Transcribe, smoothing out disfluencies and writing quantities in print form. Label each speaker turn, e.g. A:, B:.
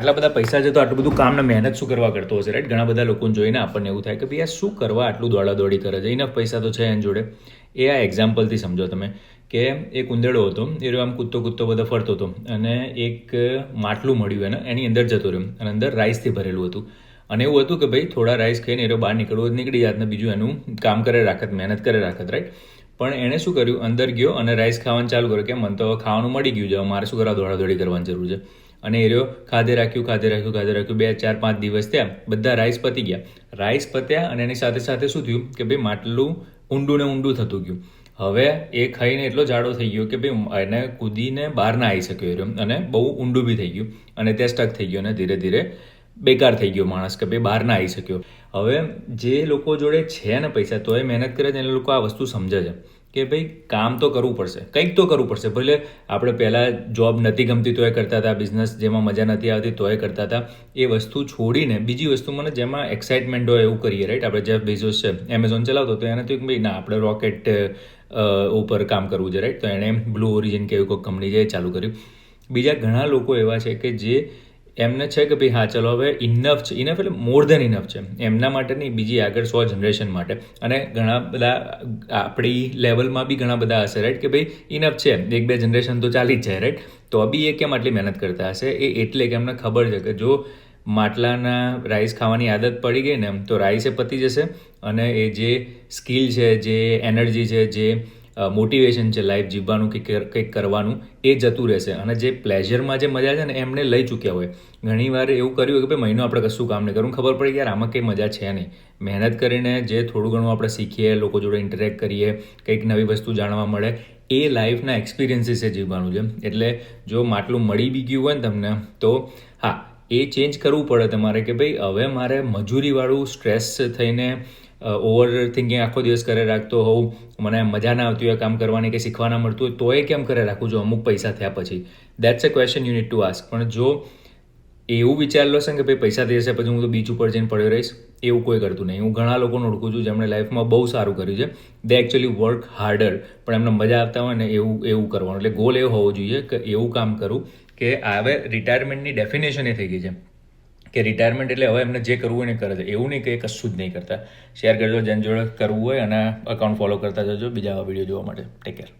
A: આટલા બધા પૈસા છે તો આટલું બધું કામ ને મહેનત શું કરવા કરતો હશે, રાઈટ? ઘણા બધા લોકોને જોઈને આપણને એવું થાય કે ભાઈ આ શું કરવા આટલું દોડાદોડી કરે છે, ઇનફ પૈસા તો છે એની જોડે. એ આ એક્ઝામ્પલથી સમજો તમે કે એક ઉંદેડો હતો, એ આમ કૂદતો બધો ફરતો હતો અને એક માટલું મળ્યું એને, એની અંદર જતો રહ્યો અને અંદર રાઈસથી ભરેલું હતું. અને એવું હતું કે ભાઈ થોડા રાઈસ ખાઈને એ બહાર નીકળી જાત ને બીજું એનું કામ કરે રાખત, મહેનત કરે રાખત, રાઈટ? પણ એણે શું કર્યું, અંદર ગયો અને રાઈસ ખાવાનું ચાલુ કર્યું કે મને તો ખાવાનું મળી ગયું છે, મારે શું કરવા દોડાદોડી કરવાની જરૂર છે. અને એ રહ્યો ખાધે રાખ્યું 2 4 5 દિવસ થયા, બધા રાઈસ પતી ગયા. રાઈસ પત્યા અને એની સાથે સાથે શું થયું કે ભાઈ માટલું ઊંડું ને ઊંડું થતું ગયું. હવે એ ખાઈને એટલો જાડો થઈ ગયો કે ભાઈ એને કૂદીને બહાર ના આવી શક્યો રહ્યો અને બહુ ઊંડું બી થઈ ગયું અને ત્યાં સ્ટક થઈ ગયો અને ધીરે ધીરે બેકાર થઈ ગયો માણસ કે ભાઈ બહાર ના આવી શક્યો. હવે જે લોકો જોડે છે ને પૈસા તોય મહેનત કરે છે, એ લોકો આ વસ્તુ સમજે છે કે ભાઈ કામ તો કરવું પડશે, કંઈક તો કરવું પડશે. ભલે આપણે પહેલાં જોબ નથી ગમતી તોય કરતા હતા, બિઝનેસ જેમાં મજા નથી આવતી તોય કરતા હતા. એ વસ્તુ છોડીને બીજી વસ્તુ મને જેમાં એક્સાઇટમેન્ટ હોય એવું કરીએ, રાઈટ? આપણે જેફ બેઝોસ છે, એમેઝોન ચલાવતો તો એને તો ભાઈ ના આપણે રોકેટ ઉપર કામ કરવું છે, રાઈટ? તો એણે બ્લુ ઓરિજિન કે એવી કોઈ કંપની છે એ ચાલુ કર્યું. બીજા ઘણા લોકો એવા છે કે જે એમને છે કે ભાઈ હા ચલો હવે ઇનફ છે, ઇનફ એટલે મોર દેન ઇનફ છે એમના માટે નહીં, બીજી આગળ 100 જનરેશન માટે. અને ઘણા બધા આપણી લેવલમાં બી ઘણા બધા હશે, રાઈટ? કે ભાઈ ઇનફ છે, 1-2 જનરેશન તો ચાલી જ જાય, રાઈટ? તો બી એ કેમ આટલી મહેનત કરતા હશે? એ એટલે કે એમને ખબર છે કે જો માટલાના રાઈસ ખાવાની આદત પડી ગઈ ને તો રાઈસે પતી જશે અને એ જે સ્કિલ છે, જે એનર્જી છે, જે મોટિવેશન છે લાઈફ જીવવાનું કે કંઈક કરવાનું, એ જતું રહેશે. અને જે પ્લેઝરમાં જે મજા છે ને એમને લઈ ચૂક્યા હોય. ઘણીવાર એવું કર્યું હોય કે ભાઈ મહિનો આપણે કશું કામ નહીં કરવું, ખબર પડી યાર આમાં કંઈ મજા છે નહીં. મહેનત કરીને જે થોડું ઘણું આપણે શીખીએ, લોકો જોડે ઇન્ટરેક્ટ કરીએ, કંઈક નવી વસ્તુ જાણવા મળે, એ લાઈફના એક્સપિરિયન્સીસ એ જીવવાનું છે. એટલે જો માટલું મળી બી ગયું હોય ને તમને તો હા, એ ચેન્જ કરવું પડે તમારે કે ભાઈ હવે મારે મજૂરીવાળું સ્ટ્રેસ થઈને ઓવર થિંકિંગ આખો દિવસ કરે રાખતો હોઉં, મને મજા ના આવતી હોય કામ કરવાની કે શીખવા ના મળતું હોય તો એ કેમ કરે રાખું જો અમુક પૈસા થયા પછી? That's a question you need to ask. પણ જો એવું વિચાર લો છે કે ભાઈ પૈસા થઈ જશે પછી હું તો બીચ ઉપર જઈને પડ્યો રહીશ, એવું કોઈ કરતું નહીં. હું ઘણા લોકોને ઓળખું છું જેમણે લાઈફમાં બહુ સારું કર્યું છે. દે એકચ્યુઅલી વર્ક હાર્ડર, પણ એમને મજા આવતા હોય ને એવું કરવાનું. એટલે ગોલ એવો હોવો જોઈએ કે એવું કામ કરું કે હવે રિટાયરમેન્ટની ડેફિનેશન એ થઈ ગઈ છે કે રિટાયરમેન્ટ એટલે હવે એમને જે કરવું હોય ને કરે છે. એવું નહીં કે કશું જ નહીં કરતા. શેર કરજો જેની જોડે કરવું હોય અને અકાઉન્ટ ફોલો કરતા જજો બીજા વિડીયો જોવા માટે. Take care.